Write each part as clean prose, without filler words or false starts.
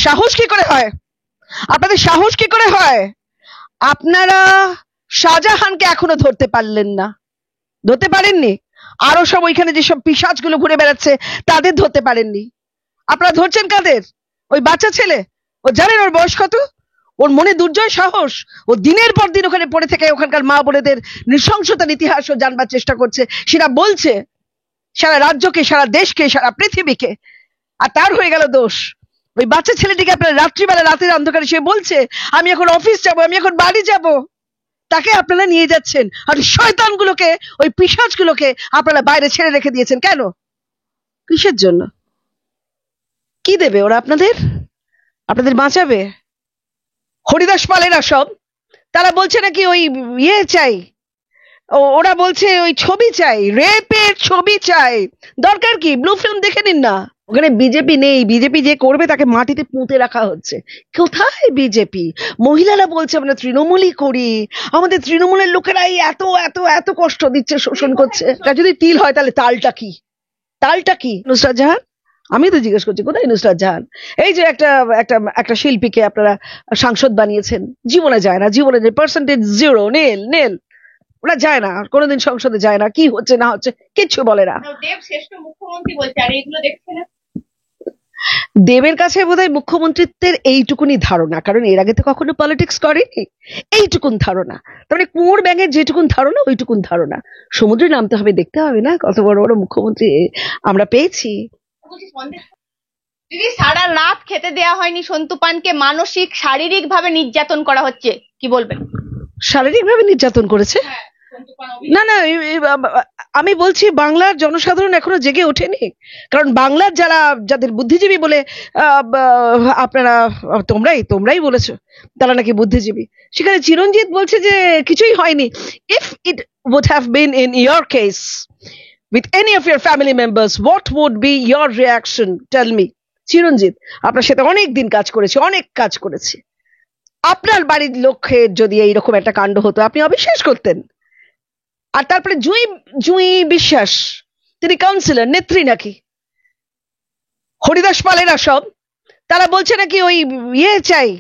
সাহস কি করে হয়? আপনাদের সাহস কি করে হয়? আপনারা শাহজাহানকে এখনো ধরতে পারলেন না, ধরতে পারেননি। আরো সব ওইখানে যেসব পিশাচগুলো ঘুরে বেড়াচ্ছে তাদের ধরতে পারেননি। আপনারা ধরছেন কাদের? ওই বাচ্চা ছেলে, ও জানেন ওর বয়স কত? ওর মনে দুর্জয় সাহস। ও দিনের পর দিন ওখানে পড়ে থেকে ওখানকার মা বোনেদের নৃশংসতার ইতিহাস ও জানবার চেষ্টা করছে, সেটা বলছে সারা রাজ্যকে, সারা দেশকে, সারা পৃথিবীকে। আর তার হয়ে গেল দোষ। ওই বাচ্চা ছেলেটিকে আপনারা রাত্রিবেলা, রাতের অন্ধকারে সে বলছে আমি এখন অফিস যাব, আমি এখন বাড়ি যাব, তাকে আপনারা নিয়ে যাচ্ছেন। আর শয়তানগুলোকে, ওই পিশাচগুলোকে আপনারা বাইরে ছেড়ে রেখে দিয়েছেন কেন? কিসের জন্য? কি দেবে ওরা আপনাদের? আপনাদের বাঁচাবে? হরিদাস পালেরা সব, তারা বলছে নাকি ওই ইয়ে চাই, ওরা বলছে ওই ছবি চাই, রেপের ছবি চাই। দরকার কি? ব্লু ফিল্ম দেখে নিন না। ওখানে বিজেপি নেই, বিজেপি যে করবে তাকে মাটিতে পুঁতে রাখা হচ্ছে। কোথায় বিজেপি? মহিলারা বলছে আমরা তৃণমূলই করি, আমাদের তৃণমূলের লোকেরাই এত এত এত কষ্ট দিচ্ছে, শোষণ করছে। তা যদি তিল হয় তাহলে তালটা কি? তালটা কি? নুসরাত জাহান, আমি তো জিজ্ঞেস করছি কোথায় নুসরাত জাহান? এই যে একটা একটা একটা শিল্পীকে আপনারা সাংসদ বানিয়েছেন, জীবনে যায় না, জীবনে পার্সেন্টেজ জিরো, নীল নীল, ওরা যায় না, কোনোদিন সংসদে যায় না, কি হচ্ছে না হচ্ছে কিচ্ছু বলে না। দেব শ্রেষ্ঠ মুখ্যমন্ত্রী বলছে, আর এগুলো দেখছে না। দেবের কাছে বোধহয় মুখ্যমন্ত্রিত্বের এইটুকুনি ধারণা, কারণ এর আগে তো কখনো পলিটিক্স করেনি। এইটুকুন ধারণা, তার মানে কুয়োর ব্যাঙের যেটুকুন ধারণা ওইটুকুন ধারণা। সমুদ্রে নামতে হবে, দেখতে হবে না কত বড় বড় মুখ্যমন্ত্রী আমরা পেয়েছি। দিদি, সারা রাত খেতে দেওয়া হয়নি সন্তু পানকে, মানসিক শারীরিক ভাবে নির্যাতন করা হচ্ছে, কি বলবেন? শারীরিক ভাবে নির্যাতন করেছে? না না, আমি বলছি বাংলার জনসাধারণ এখনো জেগে ওঠেনি। কারণ বাংলার যাদের বুদ্ধিজীবী বলে আপনারা তোমরাই বলেছো তারা নাকি বুদ্ধিজীবী, সেখানে চিরঞ্জিত বলছে যে কিছুই হয়নি। If it would have been in your case with any of your family members, what would be your reaction? Tell me. চিরঞ্জিত আপনার সাথে অনেক দিন কাজ করেছে, অনেক কাজ করেছে। আপনার বাড়ির লোকের যদি এইরকম একটা কাণ্ড হতো আপনি অবিশ্বাস করতেন? আর তারপরে জুঁই বিশ্বাস, তিনি কাউন্সিলর, নেত্রী নাকি। হরিদাস পালেরা সব, তারা বলছে নাকি ওই ইয়ে চাই,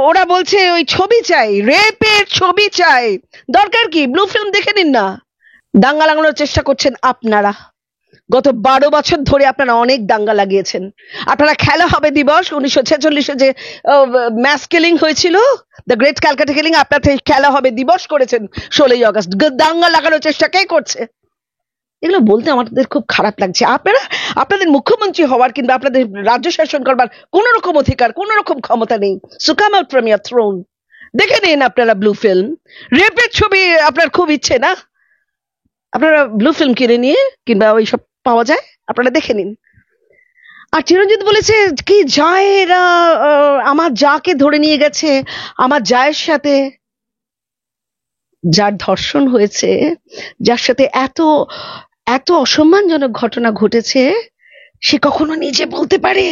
ওরা বলছে ওই ছবি চাই, রেপের ছবি চাই। দরকার কি? ব্লু ফিল্ম দেখে নিন না। দাঙ্গা লাগানোর চেষ্টা করছেন আপনারা। গত 12 বছর ধরে আপনারা অনেক দাঙ্গা লাগিয়েছেন। আপনারা খেলা হবে দিবস 1946-এ যে ম্যাস কিলিং হয়েছিল, দ্য গ্রেট ক্যালকাটা কিলিং, আপনারা খেলা হবে দিবস করেছেন 16ই আগস্ট। দাঙ্গা লাগানোর চেষ্টা কে করছে? এগুলো বলতে আমাদের খুব খারাপ লাগছে। আপনাদের মুখ্যমন্ত্রী হওয়ার কিংবা আপনাদের রাজ্য শাসন করবার কোন রকম অধিকার, কোন রকম ক্ষমতা নেই। So come out from your throne, দেখে নিন আপনারা ব্লু ফিল্ম। রেপের ছবি আপনার খুব ইচ্ছে না? আপনারা ব্লু ফিল্ম কিনে নিয়ে কিংবা ওই সব পাওয়া যায়, আপনারা দেখে নিন। আর চিরঞ্জিত বলেছে কি যায় এরা আমার যাকে ধরে নিয়ে গেছে, আমার জায়ের সাথে যার ধর্ষণ হয়েছে, যার সাথে এত এত অসম্মানজনক ঘটনা ঘটেছে, সে কখনো নিজে বলতে পারে?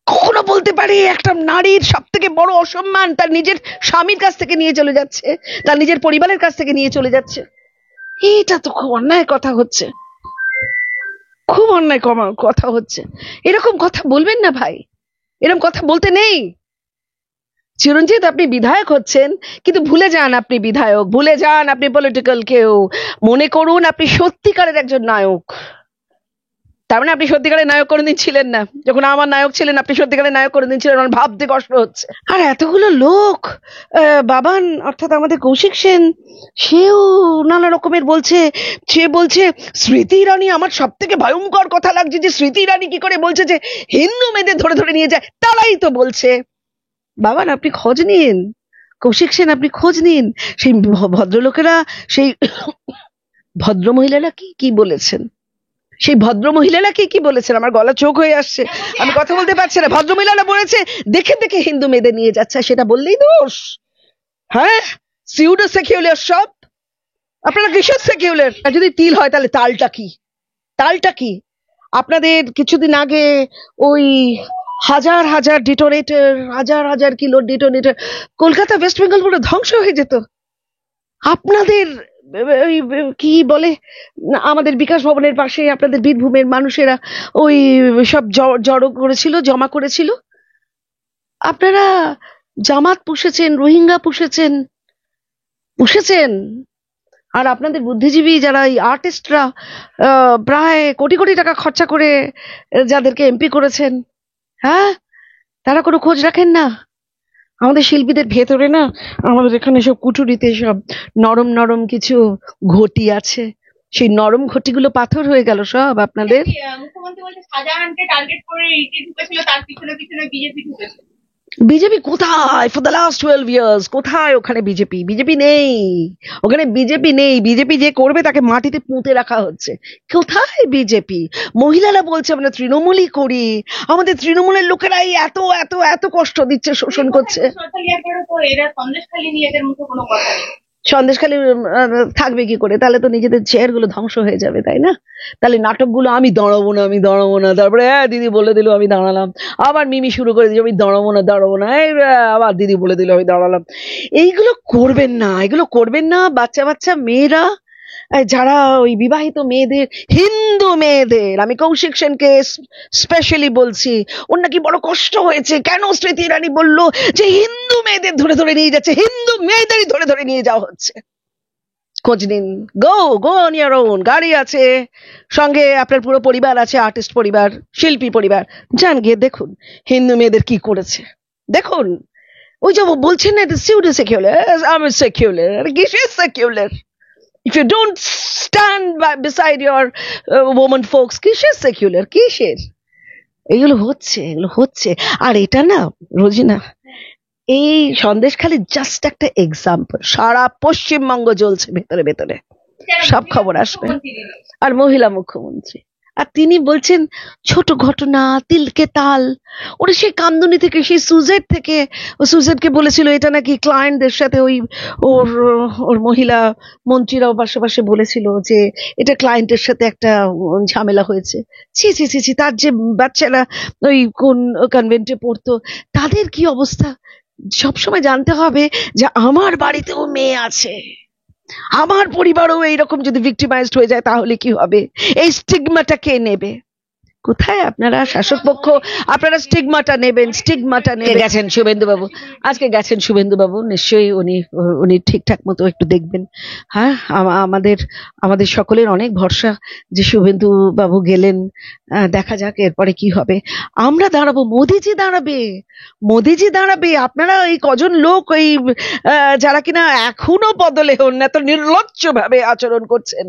কখনো বলতে পারে? একটা নারীর সব থেকে বড় অসম্মান তার নিজের স্বামীর কাছ থেকে নিয়ে চলে যাচ্ছে, তার নিজের পরিবারের কাছ থেকে নিয়ে চলে যাচ্ছে। এটা তো খুব অন্যায় কথা হচ্ছে, খুব অন্যায় কথা হচ্ছে। এরকম কথা বলবেন না ভাই, এরকম কথা বলতে নেই। চিরঞ্জিত আপনি বিধায়ক হচ্ছেন, কিন্তু ভুলে যান আপনি বিধায়ক, ভুলে যান আপনি পলিটিক্যাল কেউ, মনে করুন আপনি সত্যিকারের একজন নায়ক। তার মানে আপনি সত্যিকারের নায়ক কোনোদিন ছিলেন না। যখন আমার নায়ক ছিলেন আপনি সত্যিকারের নায়ক কোনোদিন ছিলেন, আমার ভাবতে কষ্ট হচ্ছে। আর এতগুলো লোক, বাবান অর্থাৎ আমাদের কৌশিক সেন, সেও নানা রকমের বলছে। সে বলছে স্মৃতি ইরানি, আমার সব থেকে ভয়ঙ্কর কথা লাগছে যে স্মৃতি ইরানি কি করে বলছে যে হিন্দু মেয়েদের ধরে ধরে নিয়ে যায়, তারাই তো বলছে। বাবান আপনি খোঁজ নিন, কৌশিক সেন আপনি খোঁজ নিন, সেই ভদ্রলোকেরা, সেই ভদ্র মহিলারা কি বলেছেন, সেই ভদ্র মহিলারা কি বলেছেন। আমার গলা চোখ হয়ে আসছে, আমি কথা বলতে পারছি না। ভদ্র মহিলারা বলেছে দেখে দেখে হিন্দু মেয়েদের নিয়ে যাচ্ছে, সেটা বললেই দোষ? হ্যাঁ, সিউডো সেকুলার সব। আপনারা কিসের সেকুলার? যদি তিল হয় তাহলে তালটা কি? তালটা কি? আপনাদের কিছুদিন আগে ওই হাজার হাজার ডিটোনেটর, হাজার হাজার kilo detonator, Kolkata West Bengal পুরো ধ্বংস হয়ে যেত। আপনাদের ওই কি বলে, আমাদের বিকাশ ভবনের পাশে আপনাদের বীরভূমের মানুষেরা ওই সব জড়ো করেছিল, জমা করেছিল। আপনারা জামাত পুষেছেন, রোহিঙ্গা পুষেছেন। আর আপনাদের বুদ্ধিজীবী যারা এই আর্টিস্টরা প্রায় কোটি কোটি টাকা খরচা করে যাদেরকে এমপি করেছেন, হ্যাঁ, তারা কোনো খোঁজ রাখেন না। আমাদের শিল্পীদের ভেতরে না, আমাদের এখানে সব কুঠুরিতে সব নরম নরম কিছু ঘটি আছে, সেই নরম ঘটিগুলো পাথর হয়ে গেল সব আপনাদের। মুখ্যমন্ত্রী বলছে শাহজাহানকে টার্গেট করে ইডি ঢুকেছিল, তার পিছনে পিছনে বিজেপি ঢুকেছে। বিজেপি কোথায়? ফর দ্য লাস্ট 12 ইয়ার্স কোথায় ওখানে বিজেপি নেই, ওখানে বিজেপি নেই। বিজেপি যে করবে তাকে মাটিতে পুঁতে রাখা হচ্ছে। কোথায় বিজেপি? মহিলারা বলছে আমরা তৃণমূলই করি, আমাদের তৃণমূলের লোকেরাই এত এত এত কষ্ট দিচ্ছে, শোষণ করছে। এরা সন্দেশখালী নিয়ে এদের মুখে কোনো কথা নেই। সন্দেশখালী থাকবে কি করে? তাহলে তো নিজেদের চেয়ার গুলো ধ্বংস হয়ে যাবে, তাই না? তাহলে নাটকগুলো আমি দাঁড়াবো না, তারপরে দিদি বলে দিল আমি দাঁড়ালাম, আবার মিমি শুরু করে দিল আমি দাঁড়াবো না, আবার দিদি বলে দিল আমি দাঁড়ালাম। এইগুলো করবেন না। বাচ্চা বাচ্চা মেয়েরা, যারা ওই বিবাহিত মেয়েদের, হিন্দু মেয়েদের, আমি কৌশিক সেনকে স্পেশালি বলছি, ওর নাকি বড় কষ্ট হয়েছে। কেন স্মৃতি ইরানি বললো যে হিন্দু মেয়েদের ধরে ধরে নিয়ে যাচ্ছে, হিন্দু মেয়েদেরই ধরে ধরে নিয়ে যাওয়া হচ্ছে। খোঁজ নিন, গো অন ইয়ার ওন, গাড়ি আছে, সঙ্গে আপনার পুরো পরিবার আছে, আর্টিস্ট পরিবার, শিল্পী পরিবার, যান গিয়ে দেখুন হিন্দু মেয়েদের কি করেছে। দেখুন, ওই যে বলছেন না, সিউডো সেকুলার, আমি সেকুলার, কিসের secular? If you don't stand beside your woman folks, কিসের সেকুলার, কিসের? এগুলো হচ্ছে। আর এটা না রোজিনা, এই সন্দেশখালী জাস্ট একটা এক্সাম্পল। সারা পশ্চিমবঙ্গ জ্বলছে ভেতরে ভেতরে, সব খবর আসবে। আর মহিলা মুখ্যমন্ত্রী, আর তিনি বলছেন ছোট ঘটনা, তিলকে তাল। ওরা সেই কামদুনি থেকে, সেই সুজেটকে বলেছিল এটা নাকি ক্লায়েন্টদের সাথে, ওই ওর মহিলা মন্ত্রীরাও পাশে বলেছিল যে এটা ক্লায়েন্টের সাথে একটা ঝামেলা হয়েছে। ছি, তার যে বাচ্চারা ওই কোন কনভেন্টে পড়তো, তাদের কি অবস্থা? সবসময় জানতে হবে যে আমার বাড়িতেও মেয়ে আছে, আমার পরিবারও এইরকম যদি ভিক্টিমাইজড হয়ে যায় তাহলে কি হবে? এই স্টিগমাটা কে নেবে? কোথায় আপনারা শাসক পক্ষ? আপনারা স্টিগমাটা নেবেন। গেছেন শুভেন্দু বাবু, নিশ্চয়ই উনি ঠিকঠাক মতো একটু দেখবেন। হ্যাঁ, আমাদের সকলের অনেক ভরসা যে শুভেন্দু বাবু গেলেন, দেখা যাক এরপরে কি হবে। আমরা দাঁড়াবো, মোদিজি দাঁড়াবে। আপনারা এই কজন লোক, ওই যারা কিনা এখনো পদলেহন এত নির্লজ্জ ভাবে আচরণ করছেন,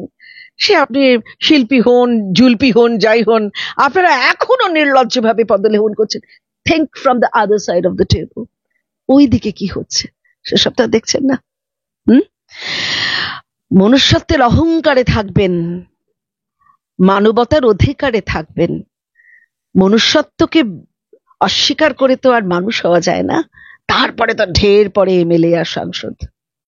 সে আপনি শিল্পী হন, জুলপি হন, যাই হন, আপনারা এখনো নির্লজ্জ ভাবে পদলেহন করছেন। Think from the other side of the table. ওই দিকে কি হচ্ছে সেসব তো দেখছেন না। মনুষ্যত্বের অহংকারে থাকবেন, মানবতার অধিকারে থাকবেন। মনুষ্যত্বকে অস্বীকার করে তো আর মানুষ হওয়া যায় না। তারপরে তো ঢের পরে এমএলএ আর সাংসদ।